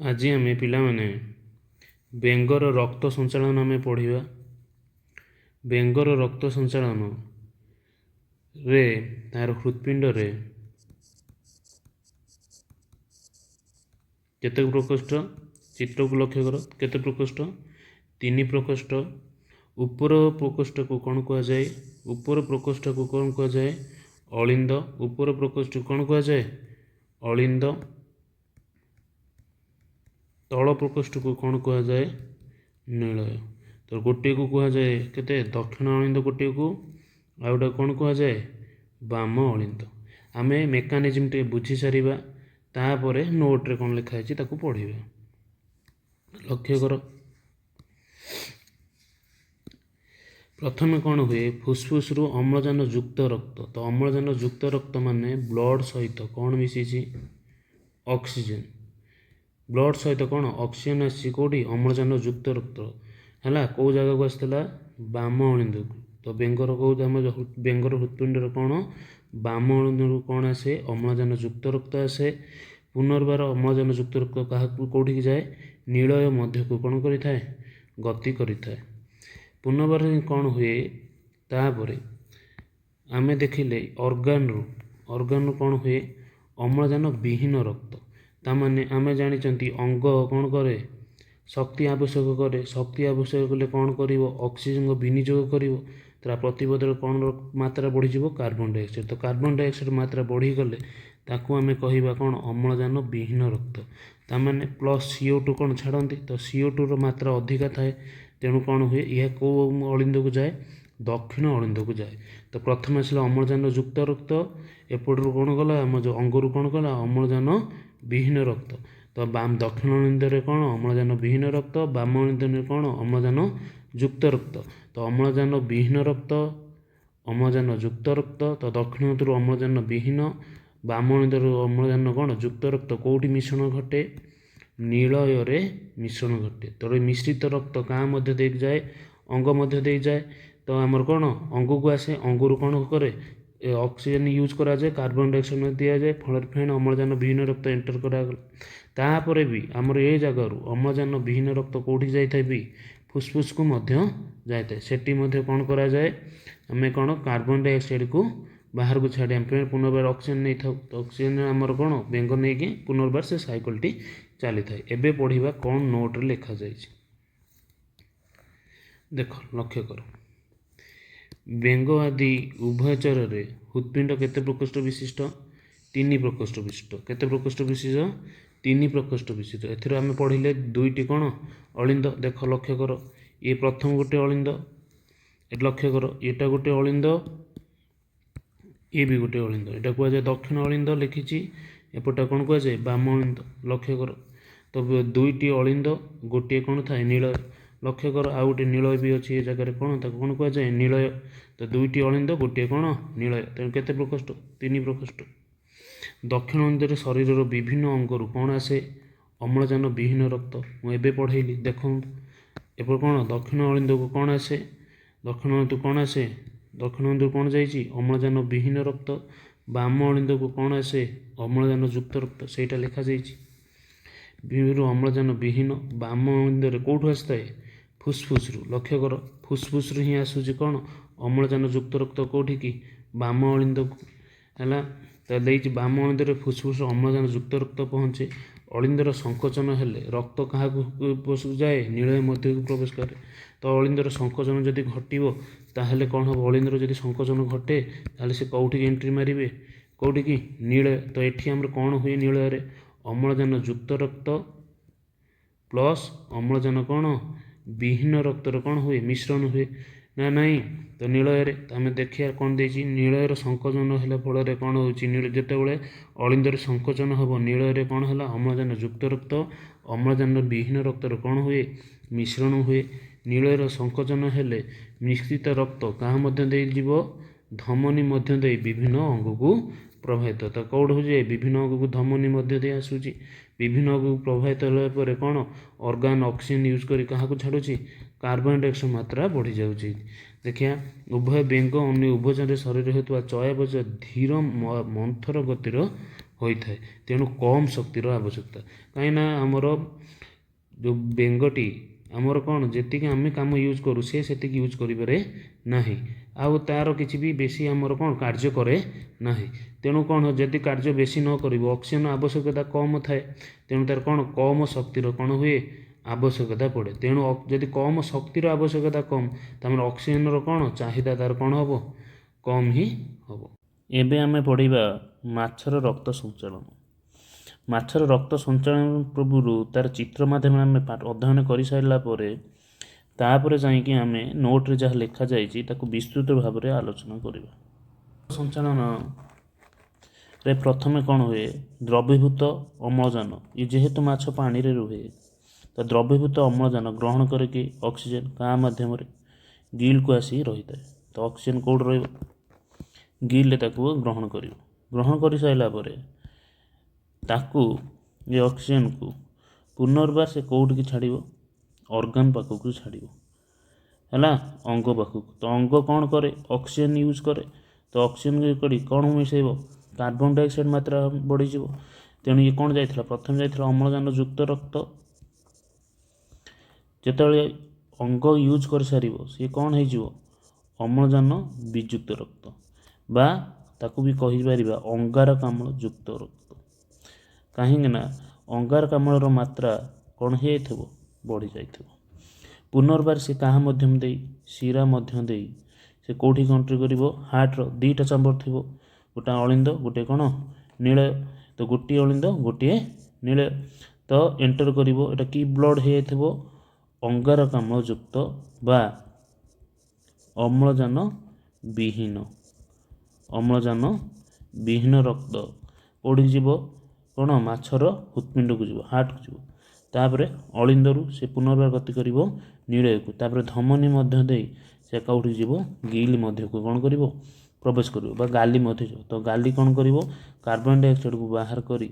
आज आम पिलाने बेंगर रक्त संचालन आम पढ़ा। बेंगर रक्त संचालन रे तार हृत्पिंड रे केते प्रकोष्ठ चित्र को लक्ष्य कर केते प्रकोष्ठ 3 प्रकोष्ठ। ऊपर प्रकोष्ठ को कौन कह जाए? ऊपर प्रकोष्ठ को कौन कह जाए? अलिंद। ऊपर प्रकोष्ठ को कौन कह जाए? अलिंद। तल प्रकोष्ठ को कौन कह जाए? निलय। तो गोटे को कह जाए केते दक्षिण अलिंद, गोटे को आउटा कौन कह जाए? बाम अलिंद। आमे मेकानिज्म टे बुझी सारिबा, तापरे नोट रे कौन लिखा है ताकू पढ़िबा। लक्ष्य कर प्रथम कौन हुए? फुसफुस रु अम्लजान युक्त रक्त। तो अम्लजान युक्त रक्त माने ब्लड सहित कौन मिसी? ऑक्सीजन। ब्लड सहित कौन ऑक्सीजन आसी कौटी? अम्लजान युक्त रक्त है कौ जगह को आसाला? बाम अलिंद को। तो बेंगर कौ बेंगर हृत्पिंड कौन? बाम अलिंद कौन आसे? अम्लजान युक्त रक्त आसे। पुनर्बार अम्लजान युक्त रक्त क्या कौटी जाए? नीलय मध्य को कौन करें? गति करें। पुनर्बार कौन हुए? तापरे आमे देखिले ऑर्गन रु कौन हुए? अम्लजान विहीन रक्त। तामाने आमे जानी अंग कौन करे? शक्ति आवश्यक करे। शक्ति आवश्यक कले कौन करिवो? ऑक्सीजन को विनियोग करिवो। तार प्रतिबदल कौन मात्रा बढ़ी कार्बन डाइऑक्साइड। तो कार्बन डाइऑक्साइड मात्रा बढ़ी गले ताकू आमे कहिबा कौन? अम्लजान विहीन रक्त। तामाने प्लस CO2 कौन छाड़ती? तो CO2 रो मात्रा अधिका थाए, तेणु कौन हुए? यह कौ अलिंद को जाए? दक्षिण अलिंद को जाए। तो प्रथम आसला अम्लजान युक्त रक्त, एपटर कौन गला? आम जो अंगरू कौन गला? अम्लजान विहीन रक्त। तो बाम दक्षिण अलिंद कौन? अम्लजान विहीन रक्त। बाम अलिंद कौन? अम्लजान युक्त रक्त। तो अम्लजान विहीन रक्त, अम्लजान युक्त रक्त। तो दक्षिण अम्लजान विहीन, बाम अलिंद अम्लजान कौन? युक्त रक्त कौटी मिश्रण घटे? नीलय रे मिश्रण घटे। तो मिश्रित रक्त क्या मध्य दे जाए? अंग मध्य दे जाए। तो आमर कौन? अंग को आसे, अंगरू कौन करे? ऑक्सीजन यूज करा जाए, कार्बन डाइऑक्साइड दि जाए, फल फेण अम्लजान विहीन रक्त एंटर करागला। तापर भी आमर ए जगार अम्लजान विहीन रक्त कौटी जाए भी? फुसफुस को मध्य जाए। सेटी मध्य कौन करा जाए? आम कौन? कार्बन डाइऑक्साइड को बाहर को छाड़ी आम पुनर्बार ऑक्सीजन नहीं था। तो ऑक्सीजन आमर कौन? बेंग नहीं कि पुनर्बार से साइकल टी चली थाए। एबे पढ़िबा कौन नोट रे लिखा जाए। देख लक्ष्य कर बेंग आदि उभयचर रे हृत्पिंड केते प्रकोष्ठ विशिष्ट? 3 प्रकोष्ठ विशिष्ट। केते प्रकोष्ठ विशिष्ट? 3 प्रकोष्ठ विशिष्ट। एथिर आमे पढ़िले दुईटी कौन? अलिंद। देख लक्ष्य कर ये प्रथम गोटे अलिंद, लक्ष्य कर एटा गोटे अलिंद, ये भी गोटे अलिंद। एटा कह जाए दक्षिण अलिंद लिखी, एपटा कौन कह जाए? बाम अलिंद। लक्ष्य कर तो दुईटी अलिंद, गोटे कौन थाए? नीलय। लक्ष्य कर आउ गोटे नीलय भी अच्छी ये जगह कौन? ताको कौन कह जाए? नीलय। तो दुईटी अलिंद, गोटे कौन? नीलय। तेणु केते प्रकोष्ठ? 3 प्रकोष्ठ। दक्षिण अलिंद शरीर विभिन्न अंगरू कौन आसे? अम्लजान विहीन रक्त। मुझे पढ़ेली देख एपर कौन? दक्षिण अलिंद को कौन आसे? दक्षिण अलिंद कौन आसे? दक्षिण अलिंद कौन जाइए? अम्लजान विहीन रक्त। बाम अलिंद को कौन आसे? अम्लजान युक्त रक्त। सेटा लिखा जाइए विभिन्न अम्लजान विहीन। बाम अलिंद कौटू आसता है? फुसफुस रु। लक्ष्य कर फुसफुस रु ही आसूँ कौन? अम्लजान युक्त रक्त कौटी की? बाम अलिंद है। तो बाम अलिंद फुसफुस अम्लजान युक्त रक्त पहुँचे। अलिंदर संकोचन हेले रक्त क्या जाए? नीलय मध्य को प्रवेश करे। तो अलिंदर संकोचन जदि घटो ताहले कौन हम? अलिंदर जदि संकोचन घटे ताहले से कौटी एंट्री मारे? कौटी की? नीलय। तो ये आमर कौन हुए? नीलय अम्लजान युक्त रक्त प्लस अम्लजान कौन? विहीन रक्तर कौन हुए? मिश्रण हुए ना नहीं? तो नीलय तो आम देखिए कौन दे? नीलयर संकोचन है फल कौन हो? जितेबाला अलिंदर संकोचन हम नीलय कौन है? अम्लजान युक्त रक्त अम्लजान विहीन रक्तर कौन हुए? मिश्रण हुए। नीलयर संकोचन हेले मिश्रित रक्त क्या मध्य दे जीव? धमनी मध्य दे विभिन्न अंग को प्रभावित। तो कौट हो जाए? विभिन्न अंग को धमनी मध्य दे आसूची। विभिन्न अंग को प्रभावित होगा कौन? ऑर्गन ऑक्सीजन यूज कर क्या छाड़ुची? कार्बन डाइऑक्साइड मात्रा बढ़ी जाऊँगी। देखिए उभय बेंग अन्य उभयचर शरीर होता चयापचय धीर मंथर गतिर ହୋଇଥାଏ। ତେଣୁ କମ୍ ଶକ୍ତିର ଆବଶ୍ୟକତା, କାହିଁକିନା ଆମର ଯେଉଁ ବେଙ୍ଗଟି ଆମର କ'ଣ ଯେତିକି ଆମେ କାମ ୟୁଜ୍ କରୁ ସେ ସେତିକି ୟୁଜ୍ କରିପାରେ ନାହିଁ, ଆଉ ତା'ର କିଛି ବି ବେଶୀ ଆମର କ'ଣ କାର୍ଯ୍ୟ କରେ ନାହିଁ। ତେଣୁ କ'ଣ ଯଦି କାର୍ଯ୍ୟ ବେଶୀ ନ କରିବ ଅକ୍ସିଜେନ୍ ଆବଶ୍ୟକତା କମ୍ ଥାଏ, ତେଣୁ ତା'ର କ'ଣ କମ୍ ଶକ୍ତିର କ'ଣ ହୁଏ ଆବଶ୍ୟକତା ପଡ଼େ। ତେଣୁ ଯଦି କମ୍ ଶକ୍ତିର ଆବଶ୍ୟକତା କମ୍, ତା'ମାନେ ଅକ୍ସିଜେନ୍ର କ'ଣ ଚାହିଦା ତା'ର କ'ଣ ହେବ କମ୍ ହିଁ ହେବ। ଏବେ ଆମେ ପଢ଼ିବା ମାଛର ରକ୍ତ ସଞ୍ଚାଳନ। ମାଛର ରକ୍ତ ସଞ୍ଚାଳନ ପୂର୍ବରୁ ତା'ର ଚିତ୍ର ମାଧ୍ୟମରେ ଆମେ ଅଧ୍ୟୟନ କରିସାରିଲା ପରେ ତାପରେ ଯାଇକି ଆମେ ନୋଟ୍ରେ ଯାହା ଲେଖାଯାଇଛି ତାକୁ ବିସ୍ତୃତ ଭାବରେ ଆଲୋଚନା କରିବା। ସଞ୍ଚାଳନରେ ପ୍ରଥମେ କ'ଣ ହୁଏ, ଦ୍ରବୀଭୂତ ଅମ୍ଳଜାନ, ଯେହେତୁ ମାଛ ପାଣିରେ ରୁହେ ତ ଦ୍ରବୀଭୂତ ଅମ୍ଳଜାନ ଗ୍ରହଣ କରିକି ଅକ୍ସିଜେନ୍ କାହା ମାଧ୍ୟମରେ ଗିଲ୍କୁ ଆସିକି ରହିଥାଏ। ତ ଅକ୍ସିଜେନ୍ କେଉଁଠି ରହିବ, ଗିଲ୍ରେ ତାକୁ ଗ୍ରହଣ କରିବ। ଗ୍ରହଣ କରିସାରିଲା ପରେ ତାକୁ ଏ ଅକ୍ସିଜେନ୍କୁ ପୁନର୍ବାର ସେ କେଉଁଠିକି ଛାଡ଼ିବ, ଅର୍ଗାନ୍ ପାଖକୁ ଛାଡ଼ିବ, ହେଲା, ଅଙ୍ଗ ପାଖକୁ। ତ ଅଙ୍ଗ କ'ଣ କରେ, ଅକ୍ସିଜେନ୍ ୟୁଜ୍ କରେ। ତ ଅକ୍ସିଜେନ୍ କରି କ'ଣ ମିଶାଇବ, କାର୍ବନ୍ ଡାଇଅକ୍ସାଇଡ଼୍ ମାତ୍ରା ବଢ଼ିଯିବ। ତେଣୁ ଇଏ କ'ଣ ଯାଇଥିଲା, ପ୍ରଥମେ ଯାଇଥିଲା ଅମ୍ଳଜାନ ଯୁକ୍ତ ରକ୍ତ। ଯେତେବେଳେ ଅଙ୍ଗ ୟୁଜ୍ କରିସାରିବ ସିଏ କ'ଣ ହେଇଯିବ, ଅମ୍ଳଜାନ ବିଯୁକ୍ତ ରକ୍ତ, ବା ତାକୁ ବି କହିପାରିବା ଅଙ୍ଗାରକାମ୍ଳ ଯୁକ୍ତ ରକ୍ତ। କାହିଁକିନା ଅଙ୍ଗାରକାମ୍ଳର ମାତ୍ରା କ'ଣ ହେଇଯାଇଥିବ, ବଢ଼ିଯାଇଥିବ। ପୁନର୍ବାର ସେ କାହା ମଧ୍ୟମ ଦେଇ, ଶିରା ମଧ୍ୟ ଦେଇ ସେ କେଉଁଠି ଏଣ୍ଟ୍ରି କରିବ, ହାର୍ଟର ଦୁଇଟା ଚାମ୍ବର ଥିବ, ଗୋଟିଏ ଅଳିନ୍ଦ ଗୋଟିଏ କ'ଣ ନୀଳୟ। ତ ଗୋଟିଏ ଅଳିନ୍ଦ ଗୋଟିଏ ନୀଳୟ ତ ଏଣ୍ଟର କରିବ। ଏଇଟା କି ବ୍ଲଡ଼ ହେଇଯାଇଥିବ, ଅଙ୍ଗାରକାମ୍ଳ ଯୁକ୍ତ ବା ଅମ୍ଳଜାନ ବିହୀନ ରକ୍ତ କେଉଁଠିକି ଯିବ, କ'ଣ ମାଛର ହୃତ୍ପିଣ୍ଡକୁ ଯିବ, ହାର୍ଟକୁ ଯିବ। ତାପରେ ଅଳିନ୍ଦରୁ ସେ ପୁନର୍ବାର ଗତି କରିବ ନୀଳୟକୁ, ତାପରେ ଧମନୀ ମଧ୍ୟ ଦେଇ ସେ କେଉଁଠିକି ଯିବ, ଗିଲ୍ ମଧ୍ୟକୁ କ'ଣ କରିବ, ପ୍ରବେଶ କରିବ, ବା ଗାଲି ମଧ୍ୟ ଯିବ। ତ ଗାଲି କ'ଣ କରିବ, କାର୍ବନ୍ ଡାଇଅକ୍ସାଇଡ଼୍କୁ ବାହାର କରି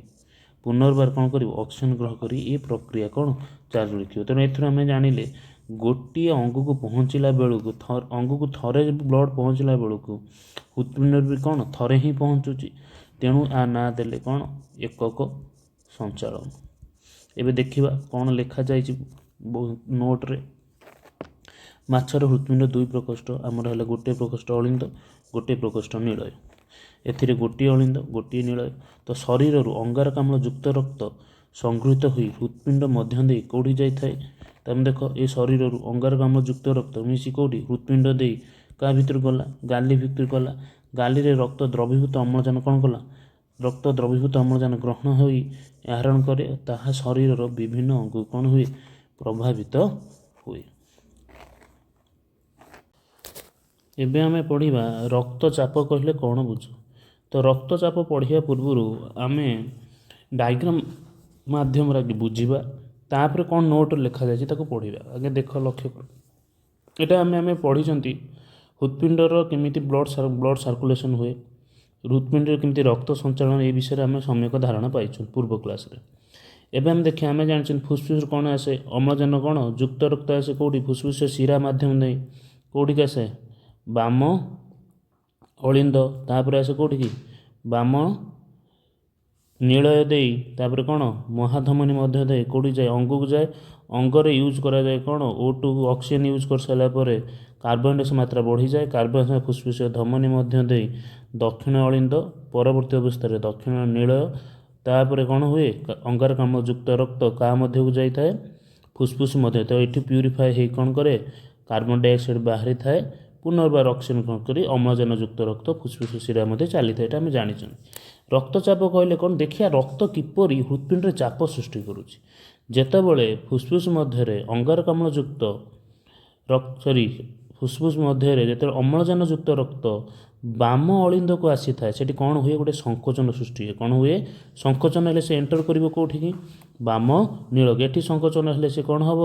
ପୁନର୍ବାର କ'ଣ କରିବ, ଅକ୍ସିଜେନ୍ ଗ୍ରହଣ କରି ଏ ପ୍ରକ୍ରିୟା କ'ଣ ଚାଲୁ ରଖିବ। ତେଣୁ ଏଥିରୁ ଆମେ ଜାଣିଲେ ଗୋଟିଏ ଅଙ୍ଗକୁ ପହଞ୍ଚିଲା ବେଳକୁ ଅଙ୍ଗକୁ ଥରେ ବ୍ଲଡ଼ ପହଞ୍ଚିଲା ବେଳକୁ ହୃତ୍ପିଣ୍ଡରେ ବି କ'ଣ ଥରେ ହିଁ ପହଞ୍ଚୁଛି। ତେଣୁ ଆ ନାଁ ଦେଲେ କ'ଣ, ଏକକ ସଞ୍ଚାଳନ। ଏବେ ଦେଖିବା କ'ଣ ଲେଖାଯାଇଛି ନୋଟ୍ରେ। ମାଛର ହୃତ୍ପିଣ୍ଡ ଦୁଇ ପ୍ରକୋଷ୍ଠ, ଆମର ହେଲା ଗୋଟିଏ ପ୍ରକୋଷ୍ଠ ଅଳିନ୍ଦ, ଗୋଟିଏ ପ୍ରକୋଷ୍ଠ ନୀଳୟ। ଏଥିରେ ଗୋଟିଏ ଅଳିନ୍ଦ ଗୋଟିଏ ନୀଳୟ। ତ ଶରୀରରୁ ଅଙ୍ଗାରକାମ୍ଳ ଯୁକ୍ତ ରକ୍ତ ସଂଗୃହୀତ ହୋଇ ହୃତ୍ପିଣ୍ଡ ମଧ୍ୟ ଦେଇ କେଉଁଠି ଯାଇଥାଏ, ତମେ ଦେଖ ଏ ଶରୀରରୁ ଅଙ୍ଗାରକାମ୍ଳ ଯୁକ୍ତ ରକ୍ତ ମିଶି କେଉଁଠି ହୃତ୍ପିଣ୍ଡ ଦେଇ କାହା ଭିତରୁ ଗଲା, ଗାଲି ଭିତରୁ ଗଲା। ଗାଲିରେ ରକ୍ତ ଦ୍ରବୀଭୂତ ଅମ୍ଳଜାନ କ'ଣ କଲା, ରକ୍ତ ଦ୍ରବୀଭୂତ ଅମ୍ଳଜାନ ଗ୍ରହଣ ହୋଇ ଆହରଣ କରେ, ତାହା ଶରୀରର ବିଭିନ୍ନ ଅଙ୍ଗକୁ କ'ଣ ହୁଏ, ପ୍ରଭାବିତ ହୁଏ। ଏବେ ଆମେ ପଢ଼ିବା ରକ୍ତଚାପ କହିଲେ କ'ଣ ବୁଝୁ। ତ ରକ୍ତଚାପ ପଢ଼ିବା ପୂର୍ବରୁ ଆମେ ଡାଇଗ୍ରାମ ମାଧ୍ୟମରେ ଆଗେ ବୁଝିବା, ତାପରେ କ'ଣ ନୋଟ୍ରେ ଲେଖାଯାଇଛି ତାକୁ ପଢ଼ିବା। ଆଗେ ଦେଖ, ଲକ୍ଷ୍ୟ କର, ଏଇଟା ଆମେ ପଢ଼ିଛନ୍ତି ହୃତ୍ପିଣ୍ଡର କେମିତି ବ୍ଲଡ଼ ସାର୍କୁଲେସନ୍ ହୁଏ, ହୃତ୍ପିଣ୍ଡରେ କେମିତି ରକ୍ତ ସଞ୍ଚାଳନ, ଏ ବିଷୟରେ ଆମେ ସମ୍ୟକ ଧାରଣା ପାଇଛୁ ପୂର୍ବ କ୍ଲାସ୍ରେ। ଏବେ ଆମେ ଦେଖିବା, ଆମେ ଜାଣିଛନ୍ତି ଫୁସ୍ଫୁସ୍ରୁ କ'ଣ ଆସେ, ଅମ୍ଳଜାନ କ'ଣ ଯୁକ୍ତ ରକ୍ତ ଆସେ କେଉଁଠି, ଫୁସ୍ଫୁସ୍ ଶିରା ମାଧ୍ୟମ ଦେଇ କେଉଁଠିକି ଆସେ, ବାମ ଅଳିନ୍ଦ, ତାପରେ ଆସେ କେଉଁଠିକି, ବାମ ନୀଳୟ ଦେଇ, ତାପରେ କ'ଣ ମହାଧମନୀ ମଧ୍ୟ ଦେଇ କେଉଁଠି ଯାଏ, ଅଙ୍ଗକୁ ଯାଏ। ଅଙ୍ଗରେ ୟୁଜ୍ କରାଯାଏ କ'ଣ, O2 ଅକ୍ସିଜେନ୍ ୟୁଜ୍ କରିସାରିଲା ପରେ କାର୍ବନ୍ ଡାଇଅକ୍ସାଇଡ଼୍ ମାତ୍ରା ବଢ଼ିଯାଏ। କାର୍ବନ୍ ଡାଇଅକ୍ସାଇଡ଼୍ ଫୁସ୍ଫୁସ୍ ଧମନୀ ମଧ୍ୟ ଦେଇ ଦକ୍ଷିଣ ଅଳିନ୍ଦ, ପରବର୍ତ୍ତୀ ଅବସ୍ଥାରେ ଦକ୍ଷିଣ ନୀଳୟ, ତାପରେ କ'ଣ ହୁଏ, ଅଙ୍ଗାରକାମ୍ଳ ଯୁକ୍ତ ରକ୍ତ କାହା ମଧ୍ୟକୁ ଯାଇଥାଏ, ଫୁସ୍ଫୁସ୍ ମଧ୍ୟ। ତ ଏଠି ପ୍ୟୁରିଫାଏ ହେଇ କ'ଣ କରେ, କାର୍ବନ୍ ଡାଇଅକ୍ସାଇଡ଼୍ ବାହାରିଥାଏ, ପୁନର୍ବାର ଅକ୍ସିଜେନ୍ କ'ଣ କରି ଅମ୍ଳଜାନ ଯୁକ୍ତ ରକ୍ତ ଫୁସ୍ଫୁସ୍ ଶିରା ମଧ୍ୟ ଚାଲିଥାଏ। ଏଇଟା ଆମେ ଜାଣିଛନ୍ତି। ରକ୍ତଚାପ କହିଲେ କ'ଣ, ଦେଖିବା ରକ୍ତ କିପରି ହୃତ୍ପିଣ୍ଡରେ ଚାପ ସୃଷ୍ଟି କରୁଛି। ଯେତେବେଳେ ଫୁସ୍ଫୁସ୍ ମଧ୍ୟରେ ଅଙ୍ଗାରକାମ୍ଳ ଯୁକ୍ତ ଫୁସ୍ଫୁସ୍ ମଧ୍ୟରେ ଯେତେବେଳେ ଅମ୍ଳଜାନ ଯୁକ୍ତ ରକ୍ତ ବାମ ଅଳିନ୍ଦକୁ ଆସିଥାଏ, ସେଠି କ'ଣ ହୁଏ, ଗୋଟେ ସଂକୋଚନ ସୃଷ୍ଟି ହୁଏ। କ'ଣ ହୁଏ, ସଂକୋଚନ ହେଲେ ସେ ଏଣ୍ଟର କରିବ କେଉଁଠିକି, ବାମ ନୀଳକୁ। ଏଠି ସଂକୋଚନ ହେଲେ ସେ କ'ଣ ହେବ,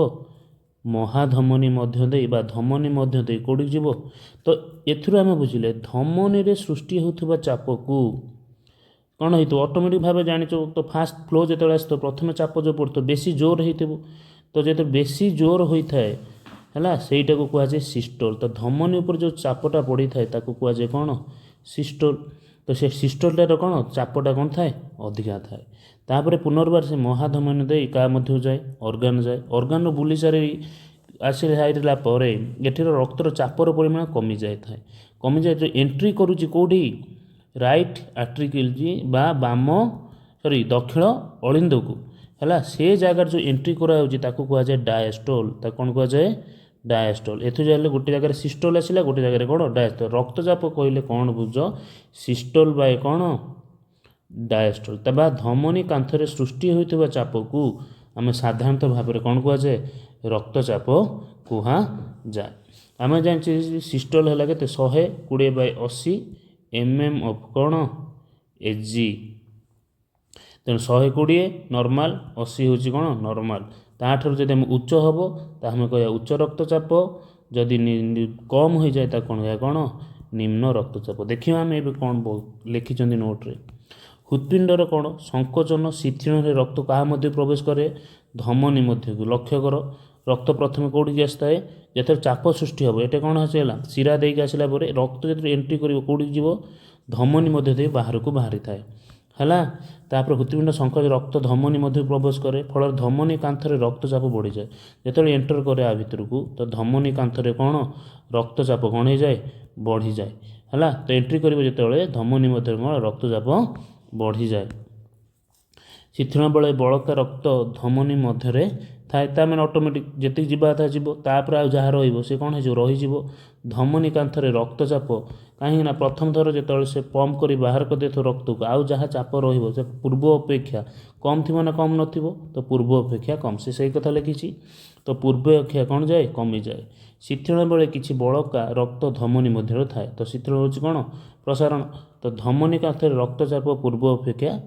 ମହାଧମନୀ ମଧ୍ୟ ଦେଇ ବା ଧମନୀ ମଧ୍ୟ ଦେଇ କେଉଁଠିକି ଯିବ। ତ ଏଥିରୁ ଆମେ ବୁଝିଲେ ଧମନୀରେ ସୃଷ୍ଟି ହେଉଥିବା ଚାପକୁ କ'ଣ ହେଇଥିବ, ଅଟୋମେଟିକ୍ ଭାବେ ଜାଣିଛ। ତ ଫାଷ୍ଟ ଫ୍ଲୋ ଯେତେବେଳେ ଆସିଥିବ, ପ୍ରଥମେ ଚାପ ଯେଉଁ ପଡ଼ୁଥିବ ବେଶୀ ଜୋର ହେଇଥିବ। ତ ଯେତେବେଳେ ବେଶୀ ଜୋର ହୋଇଥାଏ, ହେଲା, ସେଇଟାକୁ କୁହାଯାଏ ସିଷ୍ଟୋଲ। ତ ଧମନୀ ଉପରେ ଯେଉଁ ଚାପଟା ପଡ଼ିଥାଏ ତାକୁ କୁହାଯାଏ କ'ଣ, ସିଷ୍ଟୋଲ। तो से सिस्टोलटार कौन चापटा कौन थाए अधिका थाए तापर पुनर्बार से महाधमनी दे क्या मध्य जाए अर्गान बुली सारी आसी सारा पर एठिर रक्तर चापर परिमाण कमी जाए कमी जाए एंट्री करुच्ची कौटी राइट आर्ट्रिकल बा बाम सॉरी दक्षिण अलिंद को है से जगार जो एंट्री कराऊँगी कहुए डायस्टोल कौन कहुए डायस्टोल एथु जाइले गोटे जगह सिस्टोल आसला गोटे जगह कौन डायस्टोल रक्तचाप कहले कौन बुझ सिस्टोल बाय कौन डायस्टोल तबा धमनी कांथरे सृष्टि होइथिबा चाप को आम साधारणतः भाव में कौन कहुए रक्तचाप कहुए आम जाने सिस्टोल है के 100/80 mm ऑफ कौन एजी तेणु 120 नॉर्मल 80 हूँ कौन नॉर्मल ताठर जब उच्च हम तो आम कह उच्च रक्तचाप जदि कम हो जाए कौन कौन निम्न रक्तचाप देखिए आम ए कौन लिखिं नोट्रे हृत्पिंडर कौन संकोचन शिथिल रक्त क्या मध्य प्रवेश करे धमनी मध्य को लक्ष्य कर रक्त प्रथम कौटी आसता है जो चाप सृष्टि हम ये कौन आसला शिरा देके आसला रक्त जो एंट्री कर कौटी जीव धमनी मध्य दे बाहर को बाहरी थाए है तापर हृत्पिंड संकोच रक्त धमनी मध्य प्रवेश करे फल धमनी कांथरे रक्तचाप बढ़ी जाए जो एंटर करे आ भितर को तो धमनी कांथरे कौन रक्तचाप कौन हो जाए बढ़ी जाए है तो एंट्री कर जो धमनी मध्य कौन रक्तचाप बढ़ी जाए शिथिल बेले बड़का रक्त धमनी मध्य थाए मैंने ऑटोमेटिक जी जीवा था जीव तापर आ जहाँ रे कौन हो रही धमनी कांथरे रक्तचाप कहीं प्रथम थर जो से पंप कर बाहर कर दे रक्त को आउ जहाँ चाप रे पूर्व अपेक्षा कम थी ना कम न तो पूर्व अपेक्षा कम से सही कथा लिखी तो पूर्व अपेक्षा कौन जाए कमी जाए शिथिल बेले किसी बड़का रक्त धमनी मध्य थाए तो शिथिल हूँ कौन प्रसारण तो धमनी कांथरे रक्तचाप पूर्व अपेक्षा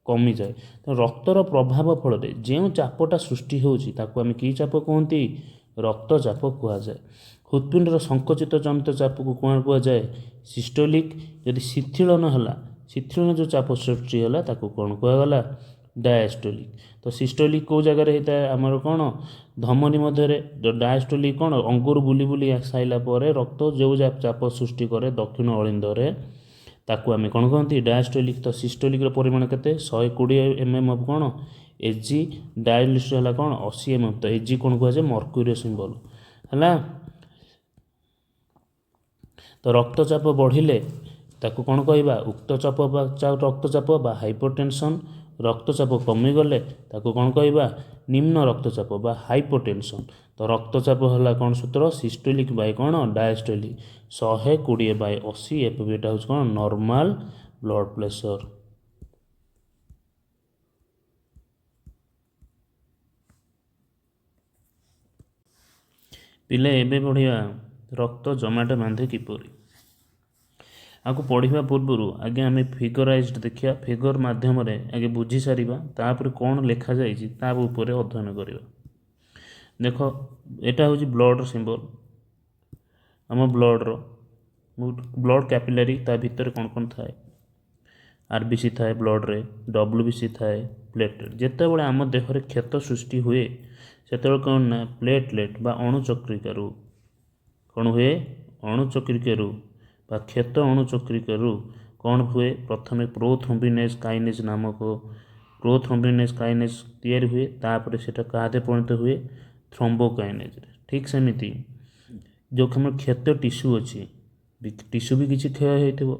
कमी जाए तो रक्तर प्रभाव फल जो चापटा सृष्टि होम कि चाप कहते रक्तचाप कहुए हृत्पिंडर संकुचित जनित चाप को कौन कहुए सिस्टोलिक जदि शिथिल नहला शिथिल जो चाप सृष्टि है कौन कहगला डायस्टोलिक तो सिस्टोलिक कौ जगार होता है आमर कौन धमनी मध्य डायस्टोलिक कौन अंगुर बुली बुली साइला रक्त जो चाप सृष्टि करे दक्षिण अलिंदरे ताकू आम कौन कहते डायस्टोलिक तो सिस्टोलिक परिमाण के 120 mm ऑफ कौन एजी डायलिस्ट है कौन 80 mm तो एजी कौन कहुए मर्क्यूरी सिंबल है तो रक्तचाप बढ़िले ताकू कौन कहवा उक्त चाप रक्तचाप बा हाइपरटेंशन रक्तचाप कमीगले ताकू कौन कहवा निम्न रक्तचाप बा हाइपोटेंशन तो रक्तचाप है कौन सूत्र सिस्टोलिक बाय कौन डायस्टोलिक 120/80 एफबीटा हूँ कौन नॉर्मल ब्लड प्रेशर पिले एबे पढ़िया रक्त जमाट बांधे किपरि आपको पढ़ा पूर्व आगे आम फिगराइज्ड देखिया फिगर माध्यम आगे बुझी सारिबा तापर कौन लिखा जाइए अध्ययन करवा देख एटा हूँ ब्लड सिंबल आम ब्लड कैपिलरी ता भितर कौन कौन थाए आरबीसी थाए ब्लड रे डब्ल्यूबीसी थाए प्लेटलेट जिते बड़े आम देहरे क्षत सृष्टि हुए से कौन ना प्लेटलेट बा अणुचक्रिकारु कौन हुए अणुचक्रिकारु बा क्षत अणुचक्रिकारु कौन हुए प्रथमे प्रोथ्रोम्बिनेज काइनेज नामक प्रोथ्रोम्बिनेज काइनेज तैयारी हुए तापर सेटा कादे परिणत हुए थ्रोम्बोकाइनेज ठीक सेमिति जो क्षत टिश्यू अच्छी टिश्यू भी किसी क्षय हो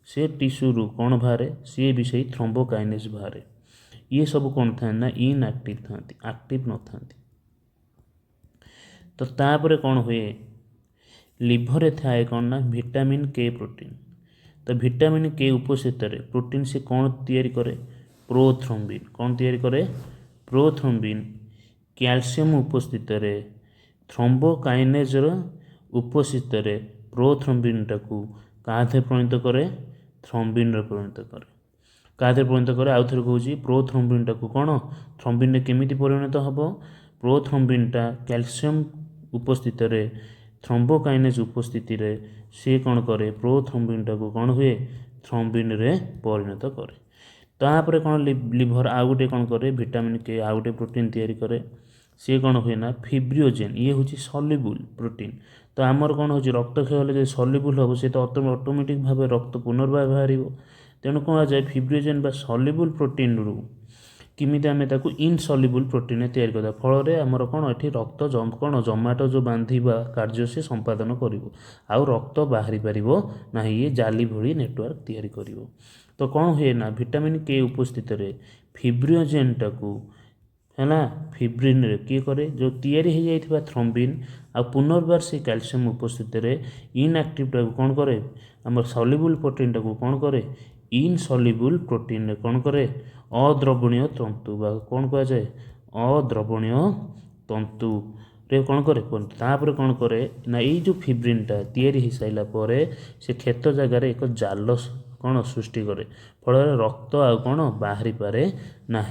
से टिश्यू कौन बाहर सी भी सही थ्रोम्बोकाइनेज बाहर ये सब कौन था ना इनएक्टिव था एक्टिव न था तो तापर कौन हुए लिभर थाए कौन ना विटामिन के प्रोटीन तो विटामिन के उपस्थित प्रोटीन से कौन तैयारी करे प्रोथ्रोम्बिन कौन तैयारी करे प्रोथ्रोम्बिन कैल्शियम उपस्थित थ्रोम्बोकाइनेज उपस्थित प्रोथ्रोम्बिन टाकू काथे परिणत करे थ्रोम्बिन परिणत करे काथे परिणत करे आउ थे कहूँ प्रोथ्रोम्बिन टाकू कौन थ्रोम्बिन केमिति परिणत हम प्रोथ्रोम्बिन टा कैल्शियम उपस्थित थ्रोम्बोकाइनेज उपस्थिति रे सी कौन करे प्रोथ्रोम्बिन टाकू कौन हुए थ्रोम्बिन रे परिणत करे तापर कौन लिभर आउ गोटे कौन करे विटामिन के आउ गोटे प्रोटीन तैयारी करे सी कौन हुए ना फिब्रियोजेन ये हूँ सल्युबल प्रोटीन। तो आमर कौन हो रक्त क्षय हेल्ले जो सल्युबल हम सी तो ऑटोमेटिक भाव रक्त पुनर्वार बाहर। तेणु कह जाए फिब्रियोजेन बा सल्युबल प्रोटीन रु किमिति आम ताकू इनसल्युबल प्रोटीन तैयार करदा फल आमर कौन ये रक्त कौन जमाटो जो बांधा कार्य से संपादन कर आउ रक्त बाहरी पार ना ये जाली भली नेटवर्क तैयारी कर। तो कौन हुए ना विटामिन के उपस्थित फिब्रियोजेन टाकू है फिब्रिन रे किए करे जो तैयारी हो जाइथिबा थ्रोम्बिन आ पुनर्बार से कैल्शियम उपस्थित इनएक्टिव टाकू कौन करे आम सल्युबल प्रोटीन टाकू कौन करे इनसल्युबल प्रोटीन रे कौन करे अद्रवणीय तंतु बा कौन कह जाए अद्रवणीय तंतु रे कौन करे तापर कौन करे ना ये जो फिब्रिनटा तैयारी हो साइला परे से क्षेत्र जगार एक जाल कौन सृष्टि करे फल रक्त आ कौन बाहरी पारे ना।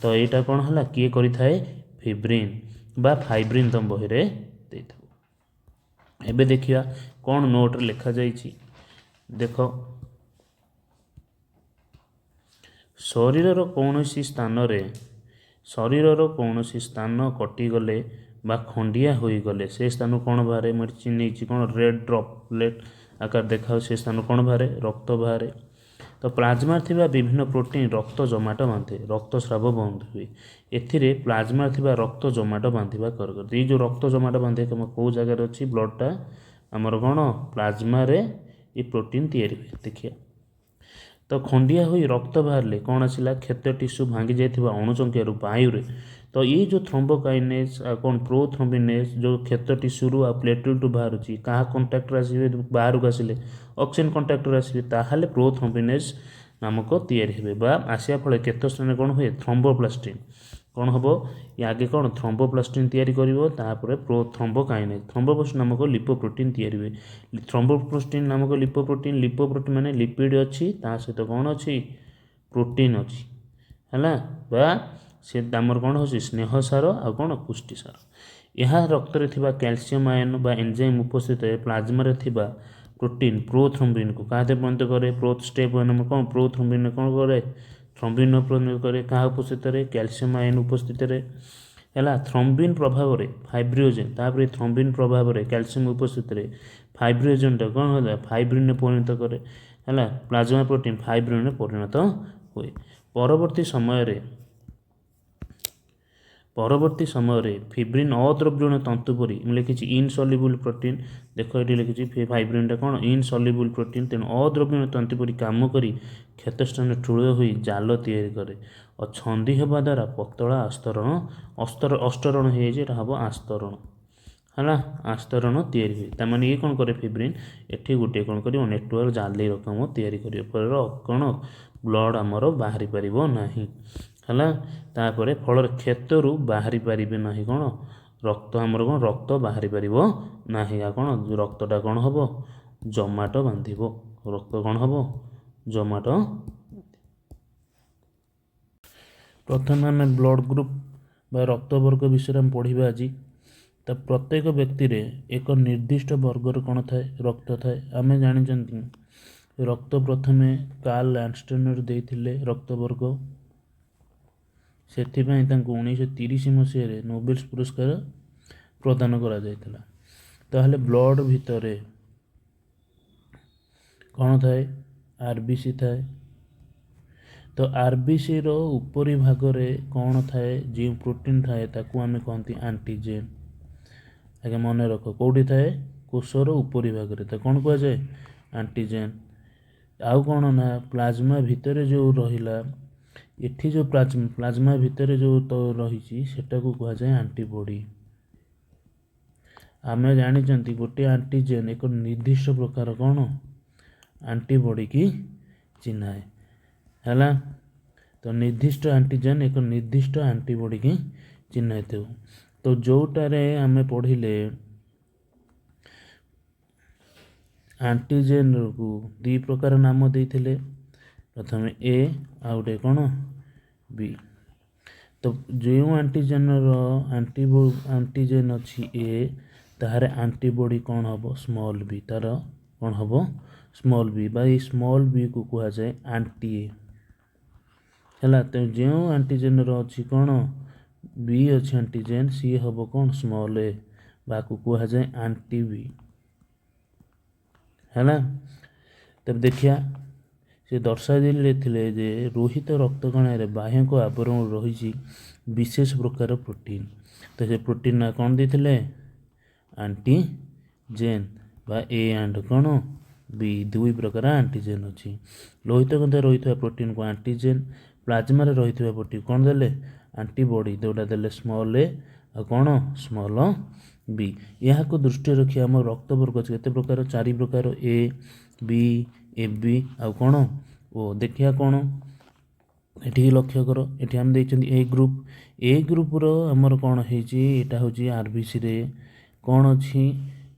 तो यहाँ कौन है किए करें फिब्रिन बा फाइब्रिन तुम बही रे एबे देखिया कौन नोट लिखा जाइछि देख शरीर कौन स्थान शरीर कौन स्थान कटिगले बा खंडिया होगले से स्थान कौन बाहर मेडिसिन नहीं कौन रेड ड्रपलेट आकार देखा से स्थान कौन बाहर रक्त बाहर। तो प्लाज्मा थिबा विभिन्न प्रोटीन रक्त जमाट बांधे रक्तस्राव बंद हुए एथिरे प्लाज्मा थिबा रक्त जमाट बांधिबा कर ये जो रक्त जमाट बांधे कौ जगार अच्छी ब्लडटा आमर कौन प्लाज्मा रे ये प्रोटीन तैयारी हुए देखिए। तो खंडिया हुई रक्त बाहर कौन आसला क्षत टिश्यू भांगी जाइथिबा अणुचंक्या वायु। तो ये जो थ्रोम्बोकाइनेस कौन प्रोथ्रोम्बिनेस जो क्षत टिश्यू आ प्लेटलेट बाहर क्या कंटाक्टर आसवे बाहर को आसिले ऑक्सीजन कंटाक्टर आसवे ताहले प्रोथ्रोम्बिनेस नामक तैयारी हे आसिया फल केत स्थान कौन हुए थ्रोम्बोप्लास्टिन कौन हम ये आगे कौन थ्रोम्बोप्लास्टिन तैयारी कर थ्रोम्बोकाइनेस थ्रोम्बोप्लास्टिन नामक लिपोप्रोटीन तैयारी हुए थ्रोम्बोप्लास्टिन नामक लिपोप्रोटीन माने लिपिड अच्छी ता सहित कौन अच्छी प्रोटीन अच्छी है बा से आमर कौन हो स्नेह सार आ कौन पुष्टि सार यह रक्त रे थिबा कैल्शियम आयन बा एंजाइम उपस्थित है प्लाज्मा रे थिबा प्रोटीन प्रोथ्रोम्बिन को क्या परिणत करे प्रोथ स्टेप वन कौन प्रोथ्रोम्बिन कौन करे थ्रोम्बिन परिणत करे क्या उपस्थित है कैल्शियम आयन उपस्थित है थ्रोम्बिन प्रभाव में फाइब्रियोजेन तापर थ्रोम्बिन प्रभाव में कैल्शियम उपस्थित फाइब्रियोजेन टा कौन होता फाइब्रिन में परिणत करे है प्लाज्मा प्रोटीन फाइब्रिन में परिणत हुए। परवर्ती समय फिब्रिन अद्रव्यण तंतुपरी लिखी इनसल्युबल प्रोटीन देख ये लिखी फाइब्रिनटा कौन इनसल्युबल प्रोटीन तेणु अद्रव्यण तंतुपरी काम कर क्षतस्थान ठूल हो जाल तैयारी करे और छंदी होगा द्वारा पतला आस्तरण अस्तरण हो हम आस्तरण है आस्तरण तैयारी हुए तमाने ये कौन करे फिब्रिन एठी गोटे कौन कर नेटवर्क जाली रकम तैयारी कर कौन ब्लड आमर बाहरी पार ना तापर फल क्षेत्रु बाहरी पारे ना कौन रक्त आमर कौन रक्त बाहरी पार ना कौन रक्तटा कौन हम जमाट बांध रक्त कौन हम जमाट। प्रथम आम ब्लड ग्रुप बा रक्त वर्ग विषय में पढ़ा आज तो प्रत्येक व्यक्ति रे एक निर्दिष्ट वर्गर कौन थाए रक्त थाए आम जानी रक्त प्रथमे कार्ल लैंडस्टनर देइथिले रक्त वर्ग से 1930 मसीह नोबेल पुरस्कार प्रदान करा जायतिला। ताहले ब्लड भितर कौन थाए आरबीसी थाए तो आरबीसी रो उपरी भाग रे कौन थाए जो प्रोटीन थाए ताकू आमे कहती एंटीजेन आगे मन रख कौटी थाए कोषर उपरी भाग रे तो कौन कह जाए एंटीजेन आउ कौन ना प्लाज्मा भितर जो रहिला एठी जो प्लाज्मा भितर जो तो रही सेटा को कह जाए एंटीबॉडी। आम जानी गोटे एंटीजेन एक निर्दिष्ट प्रकार कौन एंटीबॉडी की चिन्ह है तो निर्दिष्ट एंटीजेन एक निर्दिष्ट एंटीबॉडी की चिन्ह तो जोटारे आम पढ़िले एंटीजेन को दी प्रकार नाम देते प्रथम ए आ गए कौन बी तो जो एंटीजेन एंटीजेन अच्छी ए तार एंटीबॉडी कौन हम स्मॉल बी तार कौन हम स्मॉल बी बा स्मॉल बी को कह जाए एंटी ए है तो जो एंटीजेन अच्छी कौन बी अच्छी आंटीजेन सी हम कौन स्मॉल ए बाकू कह जाए आंटी बी है ना। तब देखिया से दर्शाई देले जे रोहित रक्त कणार बाह्यक आवरण रही विशेष प्रकार प्रोटीन तो से प्रोटीन ना कौन देते आंटीजेन बा ए एंड कौन बी दुई प्रकार आंटीजेन अच्छी लोहित गंधा रही प्रोटीन को आंटीजेन प्लाज्मा रही प्रोटीन कौन देले आंटीबॉडी जोटा देले स्मॉल ए आ कौन स्मॉल बी यहाँ को दृष्टि रखी आम रक्त वर्ग अच्छे केते प्रकार 4 प्रकार ए बी ए बी आउ कौन ओ देखिया कौन एठी लक्ष्य कर एठी हम देखछन ए ग्रुप रो हमर कौन हेची एटा होची आरबीसी रे कौन अच्छी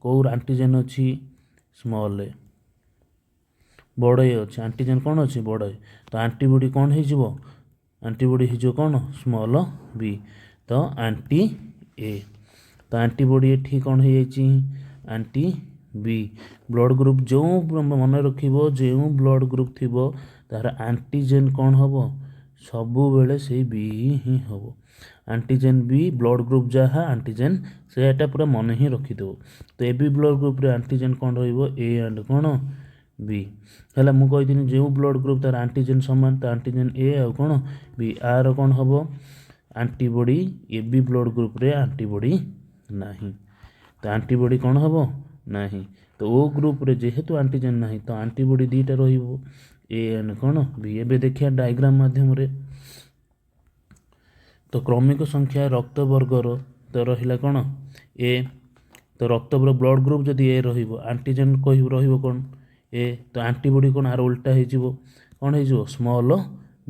कौ आंटीजेन अच्छी स्मॉल ए बड़ ए अच्छे आंटीजेन कौन अच्छी बड़ ए तो आंटीबॉडी कौन हो आंटीबॉडी हो कौन स्मॉल बी तो आंटी ए तो आंटीबॉडी एठी कौन हो आंटी बी ब्लड ग्रुप जो मन रखिबो जो ब्लड ग्रुप थिबो तार आंटीजेन कौन हम सबु बेले से बी ही हम आंटीजेन बी ब्लड ग्रुप जहाँ आंटीजेन से पूरा मन ही रखिदेव तो ए बी ब्लड ग्रुप रे आंटीजेन कौन रही एंड कौन बी है मुझे जो ब्लड ग्रुप तार आंटीजेन सामान तो आंटीजेन ए आ कौन बी आर कौन हम आंटीबॉडी ए बी ब्लड ग्रुप रे आंटीबॉडी नहीं तो आंटीबॉडी कौन हम नहीं तो ओ ग्रुप रे जेहेतु आंटीजेन नहीं तो आंटीबॉडी दीटा रहिबो ए एंड कौन बी एबे देखिया डायग्राम माध्यम रे तो क्रमिक संख्या रक्त वर्गर तो रहिला कौन ए तो रक्त ब्लड ग्रुप जदि ए रहिबो आंटीजेन कह रहिबो कौन ए तो आंटीबॉडी कौन आर उल्टा हो कौन हो स्मॉल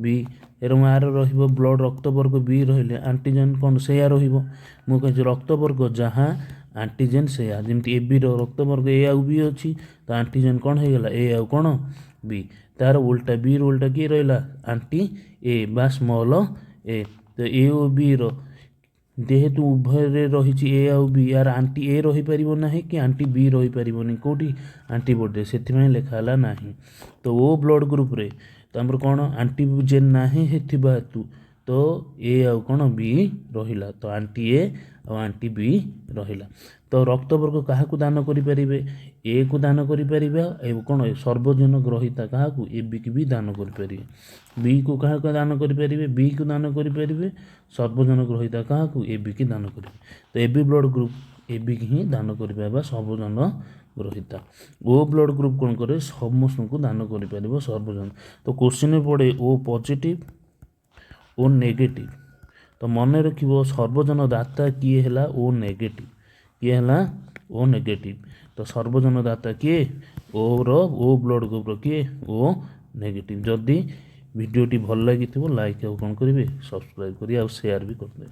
बी एवं आर रहिबो ब्लड रक्त वर्ग बी रहिले आंटीजेन कौन से मु कह रक्त वर्ग जहाँ आंटीजेन से जमी ए बी रक्त वर्ग ए आउ बी अच्छी तो आंटीजेन कौन हो गला ए आउ कौन बी तार उल्टा बी उल्टा किए रहा आंटी ए बा स्मॉल ए तो ए ओ बी जेहेतु उभय रही ए आउ बी यार आंटी ए रही पारिबो नाही कि आंटी बी रही पारिबोनी कोठी आंटीबॉडी से लिखाला नाही तो ओ ब्लड ग्रुप रे तो हमर कौन आंटीजेन नाही हेथिबा हेतु तो ए आउ कौन बी रहिला तो आंटी ए और आंटी बी रहिला तो रक्त वर्ग क्या दान करें ए को दान करें कौन सर्वजन ग्रहिता क्या ए बी की भी दान करें बी को क्या दान करें बी को दान करें सर्वजन ग्रहिता क्या ए बी की दान करें तो A B blood group A B की ही दान करें सर्वजन ग्रहिता ओ ब्लड ग्रुप कौन करे समस्त को दान कर सर्वजन तो क्वेश्चन पड़े ओ पॉजिटिव ओ नेगेटिव तो मन रखिबो सर्वजन दाता किए है ओ नेगेटिव किए है ओ नेगेटिव तो सर्वजन दाता किए ओ ब्लड ग्रुप किए ओ नेगेटिव जदि वीडियोटी भल लगी लाइक कौन करेंगे सब्सक्राइब करिए और शेयर भी करदे।